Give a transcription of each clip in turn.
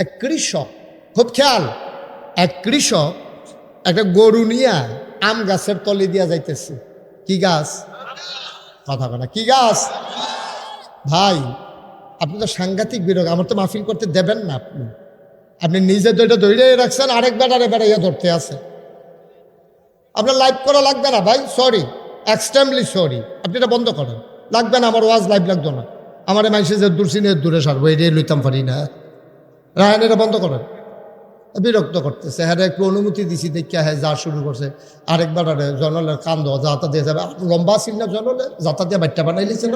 এক কৃষক, খুব খেয়াল, এক কৃষক একটা গরু নিয়ে আম গাছের তলে দিয়া যাইতেছে। কি গাছ? কথা কথা, কি গাছ? ভাই আপনি তো সাংঘাতিক বিরোধ, আমার তো মাহফিল করতে দেবেন না। আপনি নিজে দুইটা ধরে রাখছেন, আরেক বেটারে বেড়াইয়া ধরতে আছে। আপনার লাইভ করা লাগবে না ভাই, সরি, এক্সট্রিমলি সরি, আপনি এটা বন্ধ করেন। লাগবে না, আমার ওয়াজ লাইভ লাগতো না। আমার মানুষের যে দূর সিনে দূরে সারবো, এটাই লইতাম পারি না। রায়ন, এটা বন্ধ করেন, বিরক্ত করতেছে। হ্যাঁ একটু অনুমতি দিছি দেখিয়া, হ্যাঁ যা শুরু করছে। আরেকবার জনলের কান্দ যাতা দিয়ে যাবে, লম্বা ছিল না জনলে, যাতা দিয়ে বাচ্চা বানাইলেছেন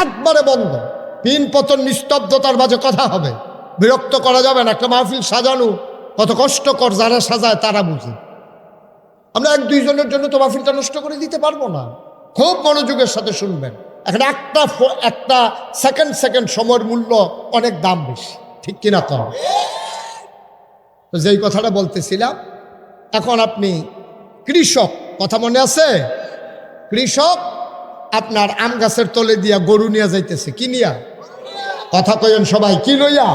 একবারে বন্ধ। পিন পতন নিস্তব্ধতার মাঝে কথা হবে, বিরক্ত করা যাবে না। একটা মাহফিল সাজানো কত কষ্টকর, যারা সাজায় তারা বুঝে। আমরা এক দুইজনের জন্য তো মাহফিলটা নষ্ট করে দিতে পারবো না। খুব মনোযোগের সাথে শুনবেন। এখন একটা সেকেন্ড সময়ের মূল্য অনেক দাম বেশি, ঠিক কিনা কম? তো যেই কথাটা বলতেছিলাম, এখন আপনি কৃষক, কথা মনে আছে? কৃষক আপনার আম গাছের তলে দিয়া গরু নিয়ে যাইতেছে। কি নিয়া? কথা কইন সবাই, কি লইয়া?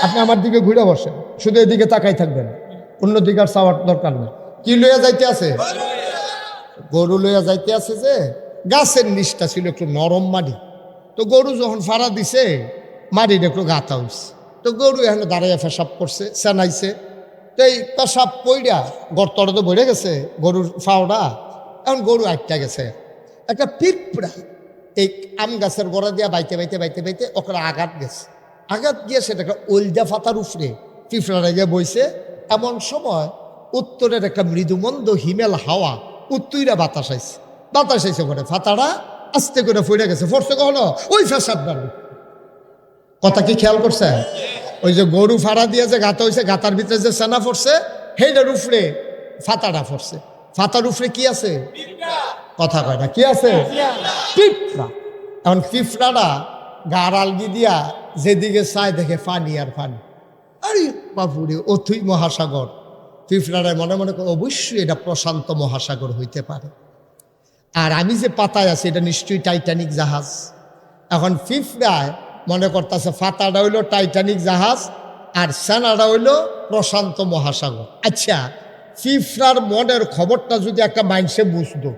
আপনি আমার দিকে ঘুরে বসেন, শুধু এদিকে তাকাই থাকবেন, অন্যদিকে আর চাওয়ার দরকার নেই। কি লইয়া যাইতে আছে? গরু লইয়া যাইতে আছে। যে গাছের নিচটা ছিল একটু নরম মাটি, তো গরু যখন ফাড়া দিছে মাটিটা একটু গাঁথা হইছে। তো গরু এখানে দাঁড়াইয়া পেশাব করছে, চেনাইছে। তো এই পেশাব পইড়া গর্তটা তো ভরে গেছে গরুর ফাওড়া। এখন গরু আটটা গেছে। একটা পিঁপড়া এই আম গাছের গোড়া দিয়া বাইতে বাইতে বাইতে বাইতে ওখানে আঘাত গেছে। আঘাত গিয়ে সেটা একটা ওলদা ফাতার উপরে পিঁপড়াটা গিয়ে বইছে। এমন সময় উত্তরের একটা মৃদুমন্দ হিমেল হাওয়া উত্তইরা বাতাস আইছে করে ফাতাটা আস্তে করে ফুড়ে গেছে। ফোরছে কখনো ওই ফেসাদ বাড়বে। কথা কি খেয়াল করছে? ওই যে গরু ফাড়া দিয়ে যে গাঁথা হয়েছে, গাঁথার ভিতরে যে সেনা পড়ছে, সেইটার উপরে ফাতাটা পড়ছে। ফাতার উপরে কি আছে? কথা কয় না, কি আছে? পিঁপড়া। এখন পিঁপড়াটা গার আলগি দিয়া যেদিকে চায় দেখে পানি আর পানি। আরে বাপুরে, অথই মহাসাগর। পিঁপড়াটায় মনে মনে করে অবশ্যই এটা প্রশান্ত মহাসাগর হইতে পারে। আর আমি যে পাতায় আছি এটা নিশ্চয়ই টাইটানিক জাহাজ। এখন পিঁপড়ায় মনে করতেছে ফাতাটা হইল টাইটানিক জাহাজ আর সেনাটা হইল প্রশান্ত মহাসাগর। আচ্ছা, পিঁপড়ার মনের খবরটা যদি একটা মাইন্ডসে বুঝতো,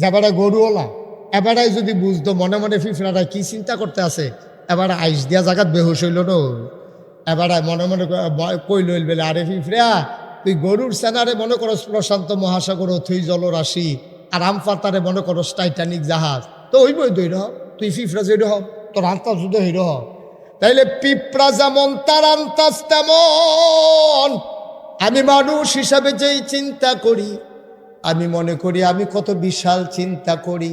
যাবারা গরুওয়ালা এবারাই যদি বুঝতো মনে মনে পিঁপড়াটা কি চিন্তা করতে আছে, এবার আইস দিয়া জায়গাত বেহুশ হইল না, এবারে মনে মনে কইল বেলে, আরে পিঁপড়া তুই গরুর সেনারে মনে করস প্রশান্ত মহাসাগর অথই জলরাশি, আর আম পাতারে মনে করস টাইটানিক জাহাজ, তো ওই বই দই রহ, তুই পিঁপড়া যে রহ তোর আন্তাজ যদি হই রহ। তাইলে পিঁপড়া যেমন তার আন্তাজ তেমন আমি মানুষ হিসাবে যেই চিন্তা করি, আমি মনে করি আমি কত বিশাল চিন্তা করি।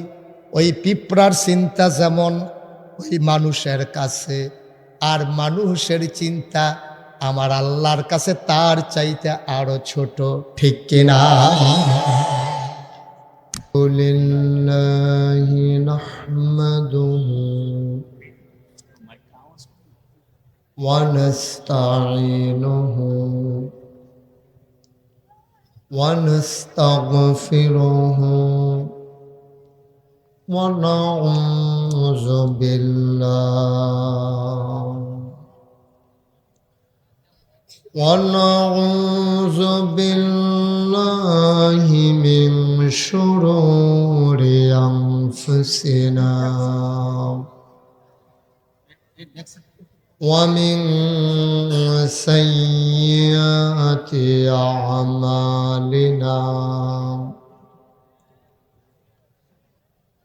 ওই পিঁপড়ার চিন্তা যেমন ওই মানুষের কাছে, আর মানুষের চিন্তা আমার আল্লাহর কাছে তার চাইতে আরো ছোট, ঠিক কিনা? লিল্লাহি নাহমাদুহু ওয়া নাস্তাঈনুহু ওয়া নাস্তাগফিরুহু ওয়া নাউযু বিল্লাহ ونعوذ بالله من شرور أنفسنا ومن سيئات أعمالنا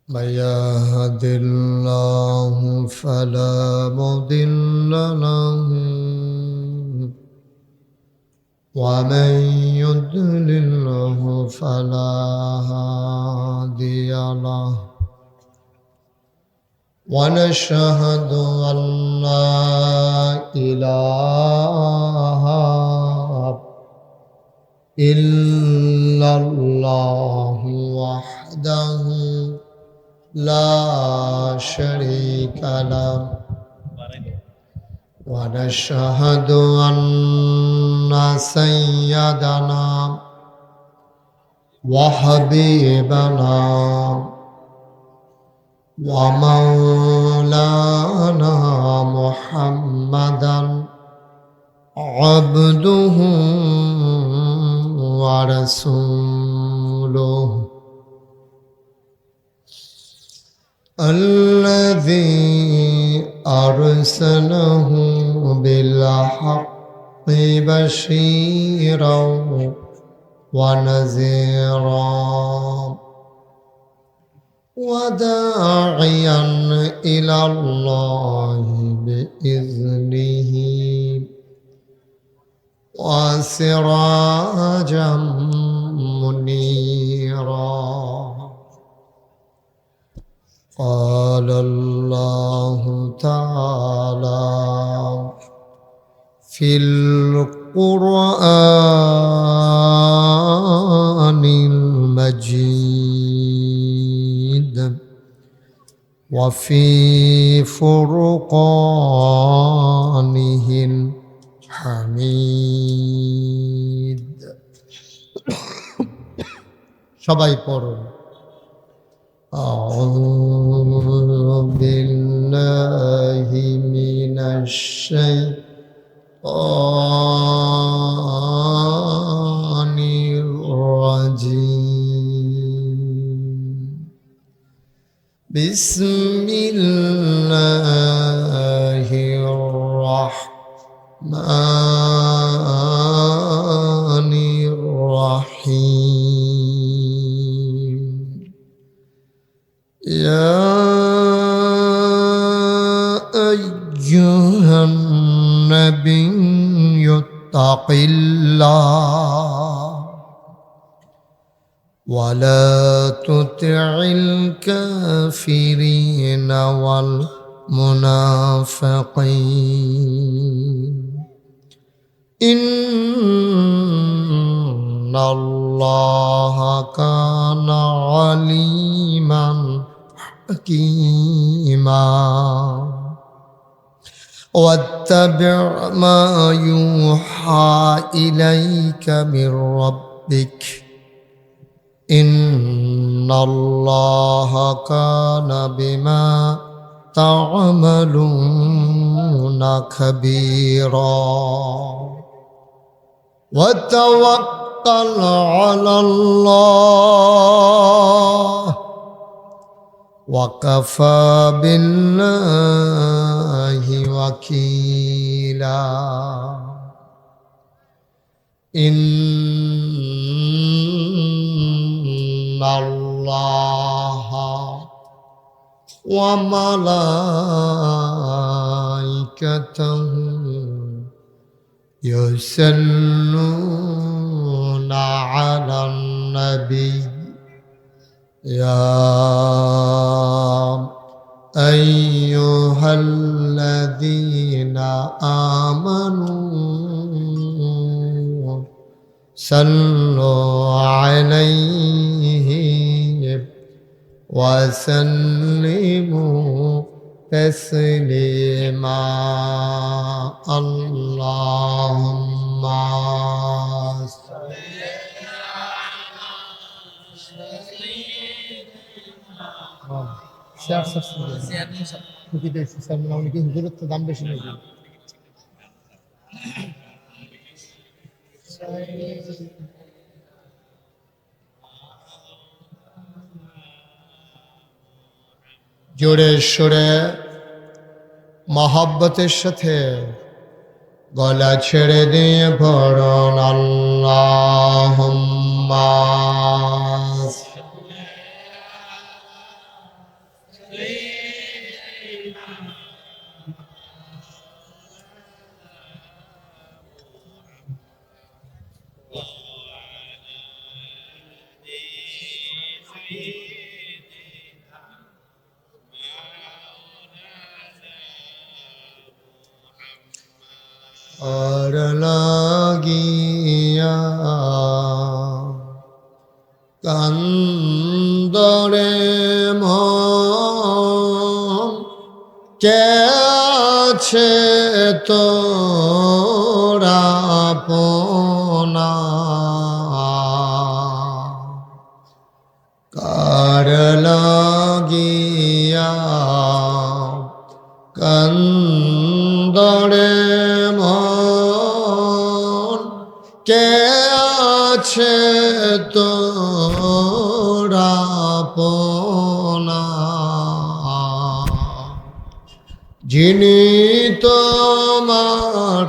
من يهد الله فلا مضل له ومن يضلله فلا هادي له ونشهد أن لا إله إلا الله وحده لا شريك له ونشهد أن سيدنا وحبيبنا ومولانا عبده ورسوله الذي أرسله بالحق بشيرا ونذيرا وداعيا إلى الله بإذنه وسراجا منيرا قال الله تعالى في القرآن المجيد وفي فرقانه الحميد সবাই পড়ুন أعوذ بالله من الشيطان الرجيم بسم الله الرحمن الرحيم يا أيها النبي اتق الله ولا تطع الكافرين والمنافقين إن الله كان عليما حكيما واتبع ما يوحى إليك من ربك إن الله كان بما تعملون خبيرا وتوكل على الله وكفى بالله وكيلا إن الله وملائكته يصلون على النبي يا أيها الذين آمنوا صلوا عليه وسلموا تسليما اللهم صل দাম বেশি নাকি জোরে সোরে মহব্বতের সাথে গলা ছেড়ে দিয়ে পড়ুন আল্লাহুম্মা और লাগিয়া কান্দরে মন কে আছে তোরা পোনা কার লাগিয়া কান্দরে মন কাছে তোরা আপনা, যিনি তোমার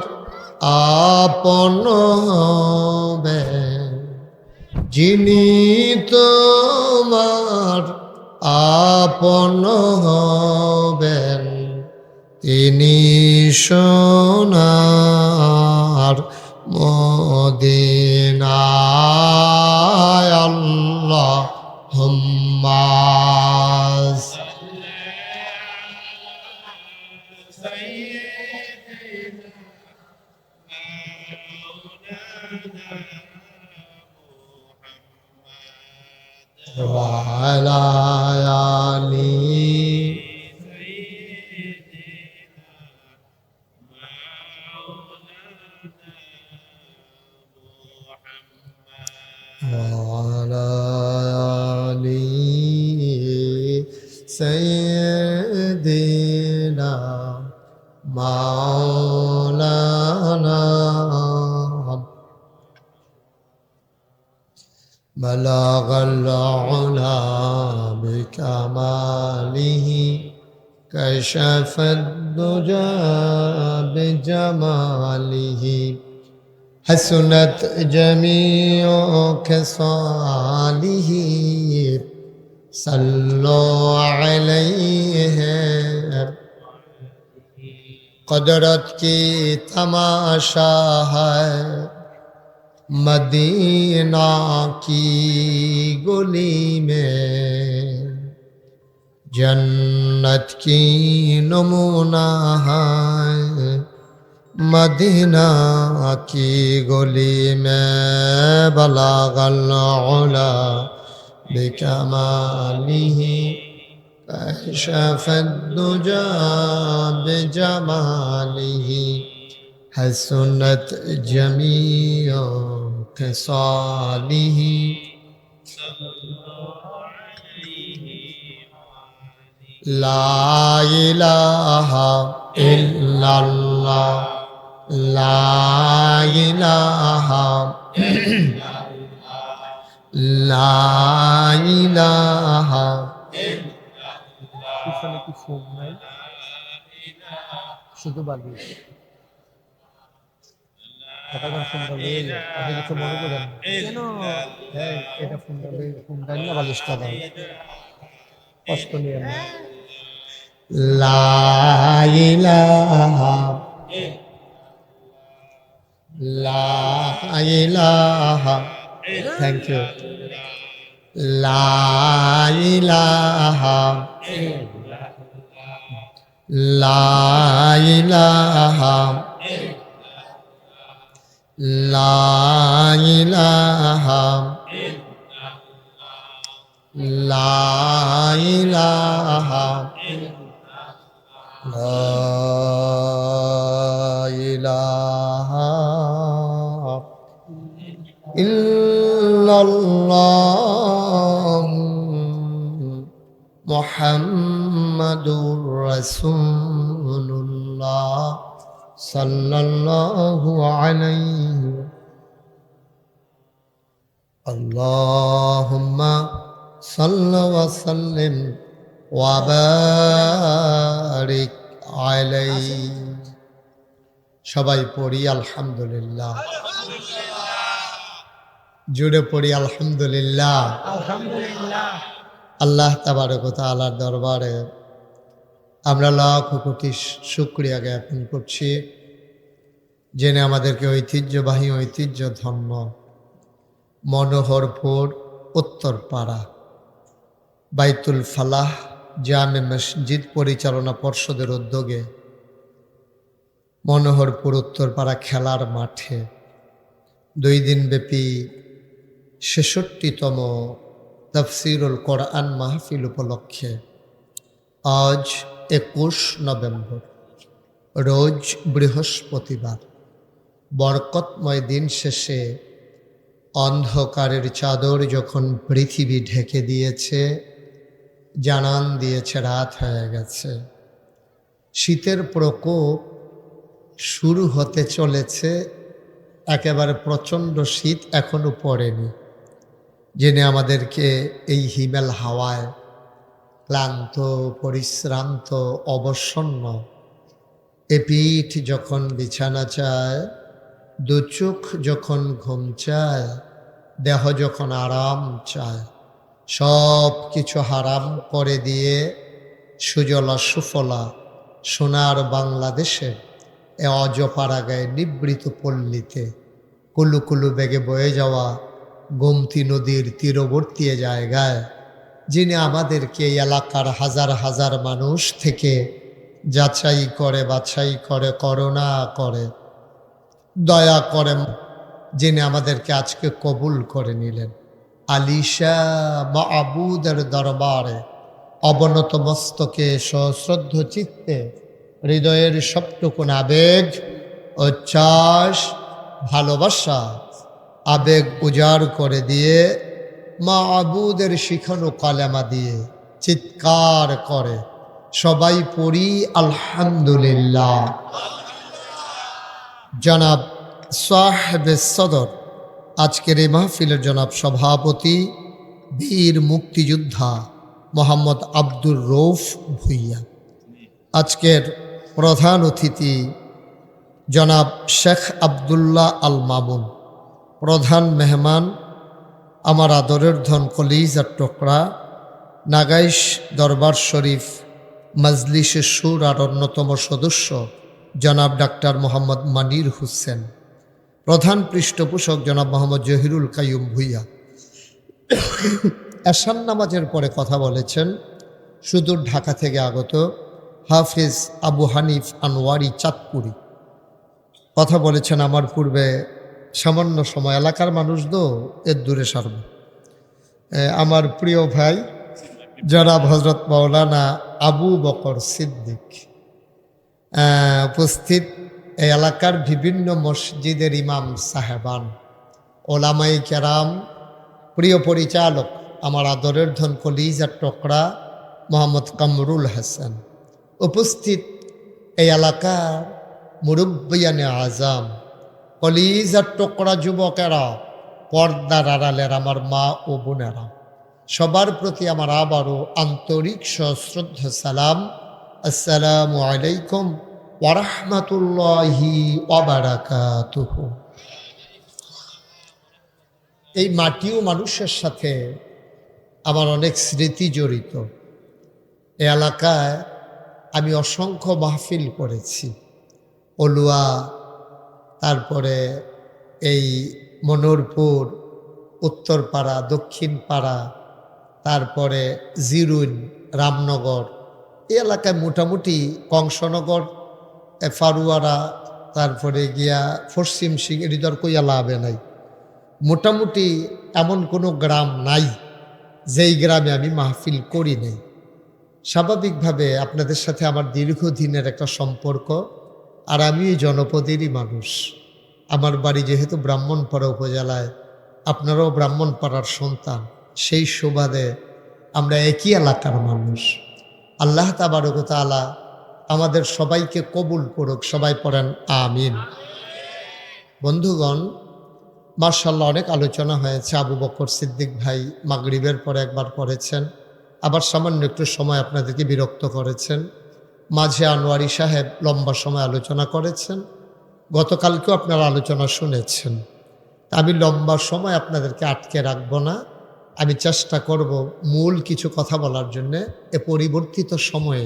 আপন হবেন, যিনি তোমার আপন হবেন, তিনি সোনার মদিনায়। আল্লাহুম্মা ওয়া আলা আলি وعلى آل سيدنا مولانا بلغ العلا بكماله كشف الدجى بجماله حسنت جميع خصاله صلوا عليه قدرت کی تماشا ہے مدینہ کی گلی میں جنت کی نمونہ ہے مدینہ کی گلی میں بلغ العلا بکمالہ کشف الدجى بجمالہ حسنت جمیع خصالہ لا الہ الا اللہ لا الہ لا الہ পিছনে কি ফোন নাই, শুধু বালি ফোনটা লয়ে যায়। আপনি কিছু মনে করেন না। কেন এটা ফোনটা নিয়ে বালিশটা দাও, কষ্ট নিয়ে না। লা ইলাহা লা ইলাহা থ্যাংক ইউ লা ইলাহা লা ইলাহা লা ইলাহা লা ইলাহা লা ইলাহা ইল্লাল্লাহ মুহাম্মাদুর রাসূলুল্লাহ সাল্লাল্লাহু আলাইহি আল্লাহুম্মা সাল্লি ওয়া সাল্লিম ওয়া বারিক আলাইহি। সবাই পড়ি আলহামদুলিল্লাহ, জুড়ে পড়ি আলহামদুলিল্লাহ। আলহামদুলিল্লাহ। আল্লাহ তাবারক ওয়া তাআলার দরবারে আমরা লাখ কোটি শুকরিয়া জ্ঞাপন করছি, জেনে আমাদেরকে ঐতিহ্যবাহী ঐতিহ্য ধন্য মনোহরপুর উত্তরপাড়া বাইতুল ফালাহ জামে মসজিদ পরিচালনা পর্ষদের উদ্যোগে মনোহরপুর উত্তরপাড়া খেলার মাঠে 2 দিনব্যাপী 66তম তাফসীরুল কোরআন মাহফিল উপলক্ষে আজ 21 নভেম্বর রোজ বৃহস্পতিবার বরকতময় দিন শেষে অন্ধকারের চাদর যখন পৃথিবী ঢেকে দিয়েছে, জানান দিয়েছে রাত হয়ে গেছে, শীতের প্রকোপ শুরু হতে চলেছে, একেবারে প্রচণ্ড শীত এখনো পড়েনি, যিনি আমাদেরকে এই হিমেল হাওয়ায় ক্লান্ত, পরিশ্রান্ত, অবসন্ন এ পিঠ যখন বিছানা চায়, দু চোখ যখন ঘুম চায়, দেহ যখন আরাম চায়, সব কিছু হারাম করে দিয়ে সুজলা সুফলা সোনার বাংলাদেশে এ অজপাড়াগায় নিবৃত পল্লীতে কুলু কুলু বেগে বয়ে যাওয়া গোমতী নদীর তীরবর্তী জায়গায় যিনি আমাদেরকে এই এলাকার হাজার হাজার মানুষ থেকে যাচাই করে, বাছাই করে, করুণা করে, দয়া করে, যিনি আমাদেরকে আজকে কবুল করে নিলেন, আলিশা মাবুদের দরবারে অবনত মস্তকে সশ্রদ্ধ চিত্তে হৃদয়ের সবটুকুন আবেগ, উচ্ছ্বাস, ভালোবাসা আবেগ উজাড় করে দিয়ে মাবুদের শিখানো কালেমা দিয়ে চিৎকার করে সবাই পড়ি আলহামদুলিল্লাহ। জনাব সাহেবে সদর, আজকের এই মাহফিলের জনাব সভাপতি বীর মুক্তিযোদ্ধা মোহাম্মদ আব্দুর রৌফ ভুইয়া, আজকের প্রধান অতিথি জনাব শেখ আবদুল্লাহ আল মামুন, প্রধান মেহমান আমার আদরের ধন কলিজার টুকরা নাগাইশ দরবার শরীফ মজলিসে সুর আর অন্যতম সদস্য জনাব ডাক্তার মোহাম্মদ মানির হোসেন, প্রধান পৃষ্ঠপোষক জনাব মোহাম্মদ জহিরুল কাইয়ুম ভুইয়া। এশান নামাজের পরে কথা বলেছেন সুদূর ঢাকা থেকে আগত হাফিজ আবু হানিফ আনোয়ারি চাঁদপুরি। কথা বলেছেন আমার পূর্বে সামান্য সময়, এলাকার মানুষ তো এর দূরে সারব। আমার প্রিয় ভাই জনাব হজরত মাওলানা আবু বকর সিদ্দিক উপস্থিত, এই এলাকার বিভিন্ন মসজিদের ইমাম সাহেবান, ওলামাই কেরাম, প্রিয় পরিচালক আমার আদরের ধন কলিজার টুকরা মোহাম্মদ কামরুল হাসান, উপস্থিত এই এলাকার মুরব্বিয়ানে আজম, কলিজার টুকরা যুবকেরা, পর্দার আড়ালের আমার মা ও বোনেরা, সবার প্রতি আমার আবারও আন্তরিক সশ্রদ্ধ সালাম। আসসালামু আলাইকুম ওয়া রাহমাতুল্লাহি ওয়া বারাকাতুহু। এই মাটিও মানুষের সাথে আমার অনেক স্মৃতি জড়িত। এই এলাকায় আমি অসংখ্য মাহফিল করেছি, অলুয়া, তারপরে এই মনোরপুর, উত্তরপাড়া, দক্ষিণপাড়া, তারপরে জিরুন, রামনগর, এই এলাকায় মোটামুটি কংসনগর, ফারুয়ারা, তারপরে গিয়া পশ্চিম সিং, হৃদর কইয়া লাভে নাই, মোটামুটি এমন কোনো গ্রাম নাই যেই গ্রামে আমি মাহফিল করি নাই। স্বাভাবিকভাবে আপনাদের সাথে আমার দীর্ঘদিনের একটা সম্পর্ক, আর আমি জনপদেরই মানুষ। আমার বাড়ি যেহেতু ব্রাহ্মণপাড়া উপজেলায়, আপনারাও ব্রাহ্মণপাড়ার সন্তান, সেই সুবাদে আমরা একই এলাকার মানুষ। আল্লাহ তাবারক ওয়া তাআলা আমাদের সবাইকে কবুল করুক, সবাই পড়েন আমিন। বন্ধুগণ, মাশাআল্লাহ অনেক আলোচনা হয়েছে। আবু বকর সিদ্দিক ভাই মাগরিবের পরে একবার করেছেন, আবার সামান্য একটু সময় আপনাদেরকে বিরক্ত করেছেন। মাঝে আনোয়ারি সাহেব লম্বা সময় আলোচনা করেছেন, গতকালকেও আপনারা আলোচনা শুনেছেন। আমি লম্বা সময় আপনাদেরকে আটকে রাখবো না, আমি চেষ্টা করব মূল কিছু কথা বলার জন্যে। এ পরিবর্তিত সময়ে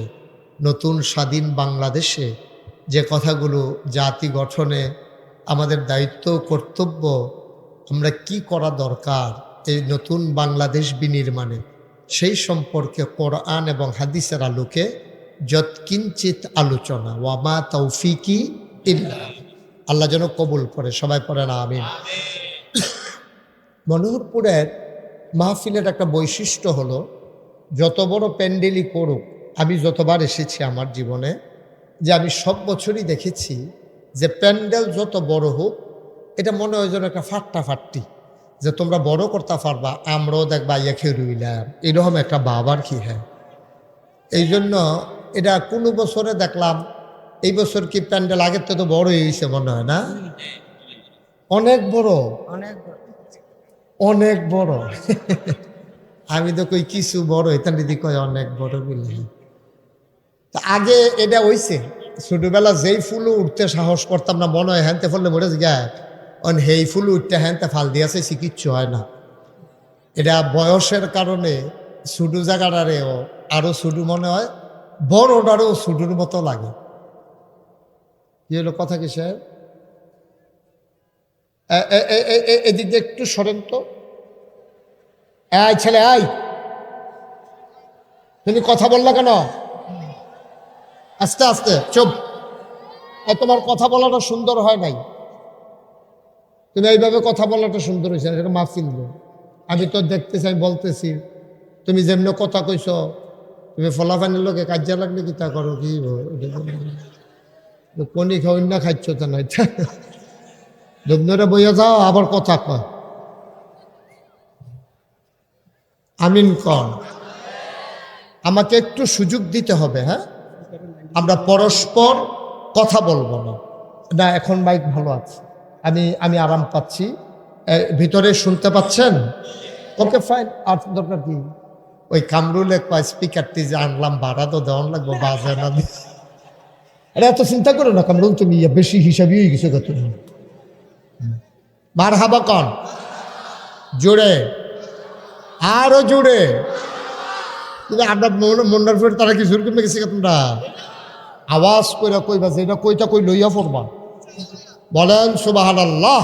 নতুন স্বাধীন বাংলাদেশে যে কথাগুলো জাতি গঠনে আমাদের দায়িত্ব, কর্তব্য, আমরা কি করা দরকার এই নতুন বাংলাদেশ বিনির্মাণে, সেই সম্পর্কে কোরআন এবং হাদিসের আলোকে যৎকিঞ্চিত আলোচনা। ওয়ামা তৌফিকি ইল্লা, আল্লাহ যেন কবুল করে, সবাই পড়েন আমিন। মনোহরপুরের মাহফিলের একটা বৈশিষ্ট্য হলো, যত বড় প্যান্ডেলই করুক, আমি যতবার এসেছি আমার জীবনে, যে আমি সব বছরই দেখেছি যে প্যান্ডেল যত বড় হোক, এটা মনে হয় যেন একটা ফাট্টাফাট্টি, যে তোমরা বড় করতে পারবা, আমরাও দেখবা ইয়া খেয়ে রইলাম, এরকম একটা বাবার কি। হ্যাঁ, এই জন্য এটা কোনো বছরে দেখলাম, এই বছর কি প্যান্ডেল আগের থেকে তো বড় হয়েছে মনে হয় না, অনেক বড়, অনেক বড়। অনেক বড়। আমি তো কই কিছু বড়, এটা দিদি কয় অনেক বড় বলি। তা আগে এটা হইছে ছোটবেলা যেই ফুল উঠতে সাহস করতাম না, মনে হয় হ্যানতে ফললে মরে যায়, অন হেই ফুল উঠতে হ্যানতে ফাল দিয়েছে, কিচ্ছু হয় না। এটা বয়সের কারণে ছোট জায়গাটারেও আরো ছোট মনে হয়, বড়টারও ছোটর মতো লাগে। কি হলো কথা কি স্যার? এদিক দিয়ে একটু সরেন তো। এই ছেলে, এই তুমি কথা বললা কেন? আস্তে আস্তে চুপ। তোমার কথা বলাটা সুন্দর হয় নাই, তুমি এইভাবে কথা বলাটা সুন্দর হয়েছে না, সেটা মাফিল। আমি তো দেখতেছি, আমি বলতেছি, তুমি যেমন কথা কইছ, তুমি ফলাফানির লোকে কাজিয়া লাগলে কি তা করো কি কনি খাওয়াই না খাইছ তা নাই, দুবনরে বইয়া যাও আবার কথা কয়। আমিন কর। আমাকে একটু সুযোগ দিতে হবে। হ্যাঁ, আমরা পরস্পর কথা বলবো না। না, এখন মাইক ভালো আছে, আমি আরাম পাচ্ছি। ভিতরে শুনতে পাচ্ছেন? Okay fine. আর দরকার কি? ওই কামরুলে কয় স্পিকারটি যে আনলাম ভাড়া তো দেওয়ান লাগবো, বাজে না। আরে এত চিন্তা করো না কামরুল, তুমি বেশি হিসাবই হয়ে গেছো কত। মার হাবা কন জোরে, আরো জোরে। কিন্তু আমরা মন্নার ফের তারা কি জোর করবে গেছি তোমরা? আওয়াজ করে কইবা, যেটা কইটা কই লইয়া পড়বা। বলেন সুবহানাল্লাহ,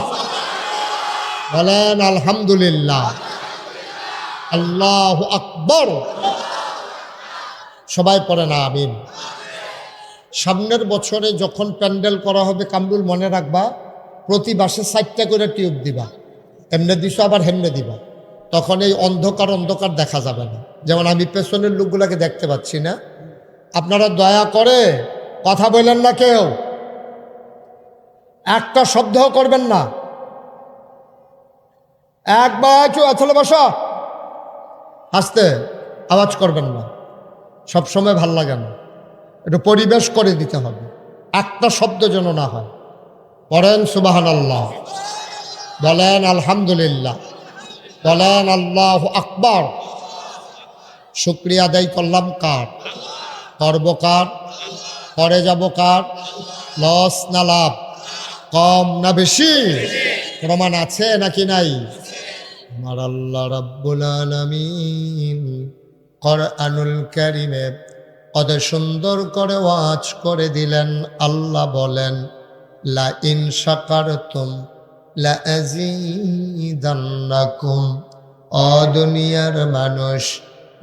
বলেন আলহামদুলিল্লাহ, আল্লাহু আকবার। সবাই পড়েন আমিন। সামনের বছরে যখন প্যান্ডেল করা হবে, কামরুল মনে রাখবা, প্রতি বাসে 4টা করে টিউব দিবা। এমনে দিছো আবার হেমনে দিবা, তখন এই অন্ধকার অন্ধকার দেখা যাবে না। যেমন আমি পেছনের লোকগুলাকে দেখতে পাচ্ছি না। আপনারা দয়া করে কথা বললেন না, কেউ একটা শব্দও করবেন না। একবার আসলে বসো, হাসতে আওয়াজ করবেন না, সবসময় ভাল লাগে না, একটু পরিবেশ করে দিতে হবে, একটা শব্দ যেন না হয়। পড়েন সুবহানাল্লাহ, বলেন আলহামদুলিল্লাহ, বলেন আল্লাহু আকবার। শুকরিয়া আদায় করলাম কার? করব কার? করে যাব কার? লস না লাভ? কম না বেশি? প্রমাণ আছে নাকি নাই? আমার আল্লাহ রাব্বুল আলামিন কোরআনুল কারীমে কত সুন্দর করে ওয়াজ করে দিলেন। আল্লাহ বলেন, লা ইন শাকারতুম লা আযীদান্নাকুম। ও দুনিয়ার মানুষ,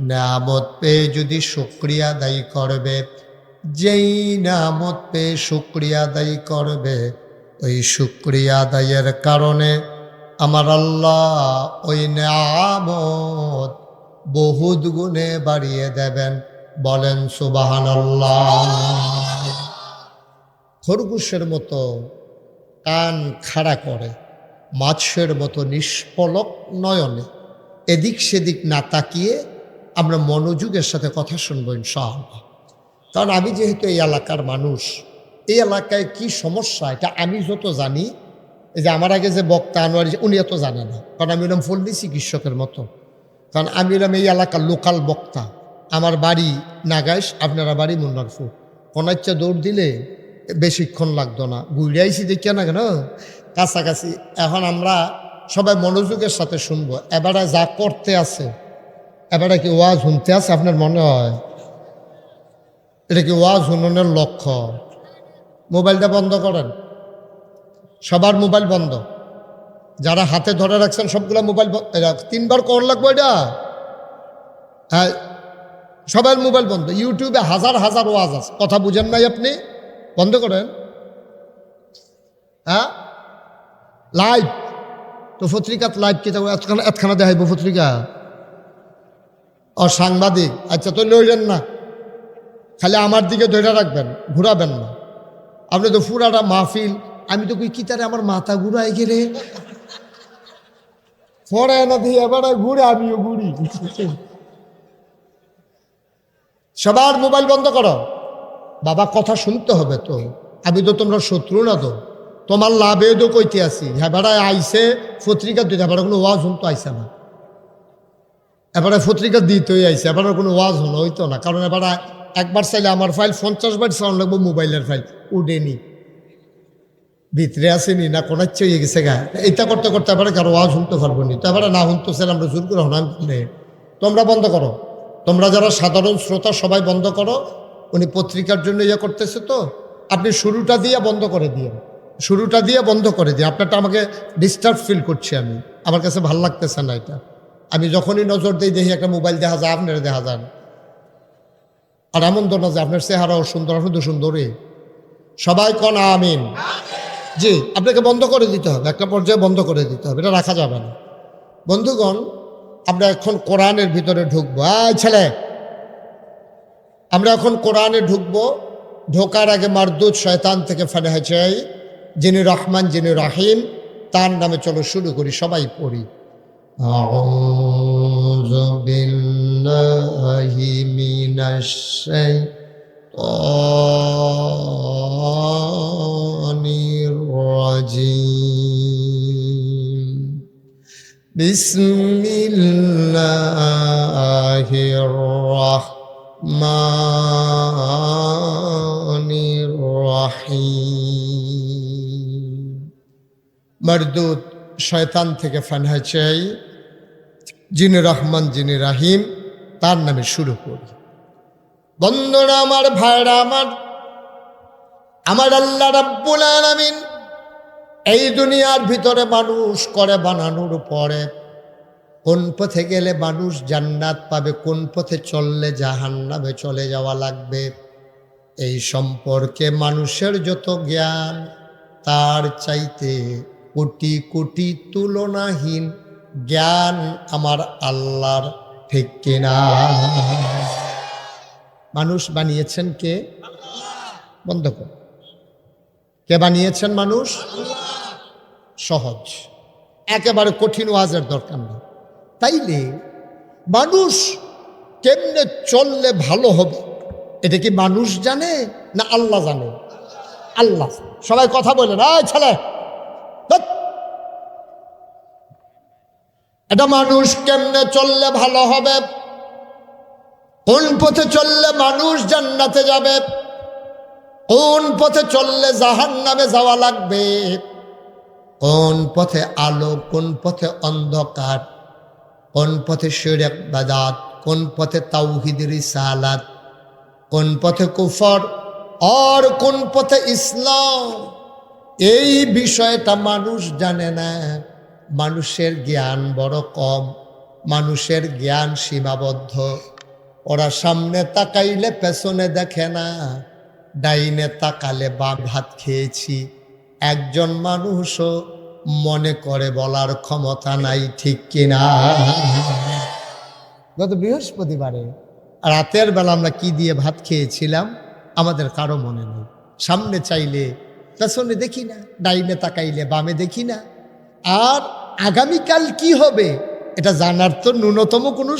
নিয়ামত পেয়ে যদি শুকরিয়া আদায় করবে, যেই নিয়ামত পেয়ে শুকরিয়া আদায় করবে, ওই শুকরিয়া আদায়ের কারণে আমার আল্লাহ ওই নিয়ামত বহুত গুণে বাড়িয়ে দেবেন। বলেন সুবহানাল্লাহ। খরগোশের মতো কান খাড়া করে, মাছের মতো নিষ্পলক নয়নে এদিক সেদিক না তাকিয়ে আমরা মনোযোগের সাথে কথা শুনবো ইনশাআল্লাহ। কারণ আমি যেহেতু এই এলাকার মানুষ, এই এলাকায় কি সমস্যা এটা আমি যত জানি, এই যে আমার আগে যে বক্তা আনোয়ার, উনি এত জানে না, কারণ আমি এরকম ফলনি চিকিৎসকের মতো। কারণ আমি এরকম এই এলাকার লোকাল বক্তা। আমার বাড়ি নাগাইশ, আপনারা বাড়ি মুন্নারপুর। কোনাচ্চা দৌড় দিলে বেশিক্ষণ লাগতো না, ঘুরে আইসি দেখিয়া না কেন কাছাকাছি। এখন আমরা সবাই মনোযোগের সাথে শুনবো। এবারে যা করতে আছে, এবারে কি ওয়াজ শুনতে আছে আপনার মনে হয়? এটা কি ওয়াজ শুনানোর লক্ষ্য? মোবাইলটা বন্ধ করেন, সবার মোবাইল বন্ধ। যারা হাতে ধরে রাখছেন সবগুলা মোবাইল 3বার কর লাগবো এটা। হ্যাঁ, সবার মোবাইল বন্ধ। ইউটিউবে হাজার হাজার ওয়াজ আছে, কথা বুঝেন নাই আপনি? বন্ধ করেন। হ্যাঁ, লাইভ তো পত্রিকাত লাইভ কি এতখানা দেখাইব পত্রিকা? ও সাংবাদিক, আচ্ছা তো লইলেন না, খালি আমার দিকে ধরে রাখবেন, ঘুরাবেন না। আপনি তো পুরাটা মাহফিল, আমি তো কই কি তারে আমার মাথা ঘুরাই গেলে পরে না দিয়ে এবারে ঘুরে আমিও ঘুরি। সবার মোবাইল বন্ধ করো। বাবা কথা শুনতে হবে তো, আমি তো তোমরা শত্রু না তো। তোমার লাভে তো কইতে আসি হ্যাঁ বেড়ায় আইসে পত্রিকা দিতে এবারে কোনো ওয়াজ হুন তো আইসে না, এবারে পত্রিকা দিতেই আইসে, এবারে কোনো ওয়াজ হলো হইতো না, কারণ এবারে একবার চাইলে আমার ফাইল 50 বার সাউন্ড লাগবো, মোবাইলের ফাইল উডেনি ভিতরে আসেনি না কোনার চেয়ে গেছে গা, এইটা করতে করতে এবারে কারো ওয়াজ শুনতে পারবো নি, তো এবারে না শুনতে চাইলে আমরা জোর করে হনাম কিনে তোমরা বন্ধ করো, তোমরা যারা সাধারণ শ্রোতা সবাই বন্ধ করো। উনি পত্রিকার জন্য ইয়ে করতেছে, তো আপনি শুরুটা দিয়ে বন্ধ করে দিয়ে, শুরুটা দিয়ে বন্ধ করে দিয়ে, আপনারটা আমাকে ডিস্টার্ব ফিল করছি আমি, আমার কাছে ভাল লাগতেছে না এটা। আমি যখনই নজর দিই দেখি একটা মোবাইল দেখা যায়, আপনার দেখা যায় না, আর এমন তো না যে আপনার চেহারাও সুন্দর, শুধু সুন্দরই। সবাই কন আমিন। জি, আপনাকে বন্ধ করে দিতে হবে, একটা পর্যায়ে বন্ধ করে দিতে হবে, এটা রাখা যাবে না। বন্ধুগণ, আমরা এখন কোরআনের ভিতরে ঢুকবো। ছেলে, আমরা এখন কোরআনে ঢুকবো। ঢোকার আগে মারদুদ শয়তান থেকে ফানাহ চাই, যিনি রহমান যিনি রাহিম, তার নামে চলো শুরু করি, সবাই পড়ি। আউযু বিল্লাহি মিনাশ শাইতানির রাজিম। বিসমিল্লাহির রাহমানির রাহিম। মারদুদ শয়তান থেকে ফানাহ চাই, যিনি রহমান যিনি রাহিম, তার নামে শুরু করি। বন্ধুরা আমার, ভাইরা আমার, আমার আল্লাহ রাব্বুল আলামিন এই দুনিয়ার ভিতরে মানুষ করে বানানোর পরে কোন পথে গেলে মানুষ জান্নাত পাবে, কোন পথে চললে জাহান্নামে চলে যাওয়া লাগবে, এই সম্পর্কে মানুষের যত জ্ঞান, তার চাইতে কোটি কোটি তুলনাহীন জ্ঞান আমার আল্লাহর, ঠিক কিনা? মানুষ বানিয়েছেন কে? বন্ধ কর। কে বানিয়েছেন মানুষ? সহজ, একেবারে কঠিন ওয়াজের দরকার নেই। তাইলে মানুষ কেমনে চললে ভালো হবে, এটা কি মানুষ জানে না আল্লাহ জানে? আল্লাহ। সবাই কথা বলেন, ছেলে, এটা মানুষ কেমনে চললে ভালো হবে, কোন পথে চললে মানুষ জান্নাতে যাবে, কোন পথে চললে জাহান্নামে যাওয়া লাগবে, কোন পথে আলো, কোন পথে অন্ধকার, কোন পথে শিরক বিদআত, কোন পথে তাওহীদ রিসালাত, কোন পথে কুফর আর কোন পথে ইসলাম, এই বিষয়টা মানুষ জানে না। মানুষের জ্ঞান বড় কম, মানুষের জ্ঞান সীমাবদ্ধ। ওরা সামনে তাকাইলে পেছনে দেখে না, ডাইনে তাকালে বাম, ভাত খেয়েছি একজন মানুষও মনে করে বলার ক্ষমতা নাই, ঠিক কিনা? গত বৃহস্পতিবারে রাতের বেলা আমরা কি দিয়ে ভাত খেয়েছিলাম আমাদের কারো মনে নেই। সামনে চাইলে পেছনে দেখি না, ডাইনে তাকাইলে বামে দেখি না। আর আগামীকাল কি হবে এটা জানার তো ন্যূনতম কোনো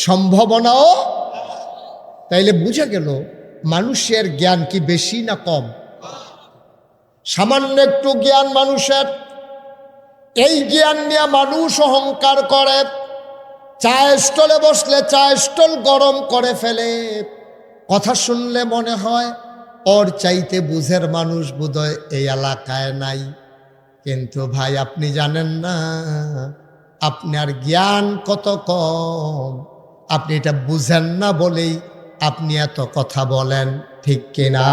সম্ভাবনাও। তাইলে বুঝে গেল মানুষের জ্ঞান কি বেশি না কম? সামান্য একটু জ্ঞান মানুষের, এই জ্ঞান নিয়ে মানুষ অহংকার করে, চা স্টলে বসলে চা স্টল গরম করে ফেলে। কথা শুনলে মনে হয় ওর চাইতে বুঝের মানুষ বোধহয় এই এলাকায় নাই। কিন্তু ভাই, আপনি জানেন না আপনার জ্ঞান কত কম, আপনি এটা বুঝেন না বলেই আপনি এত কথা বলেন, ঠিক কিনা?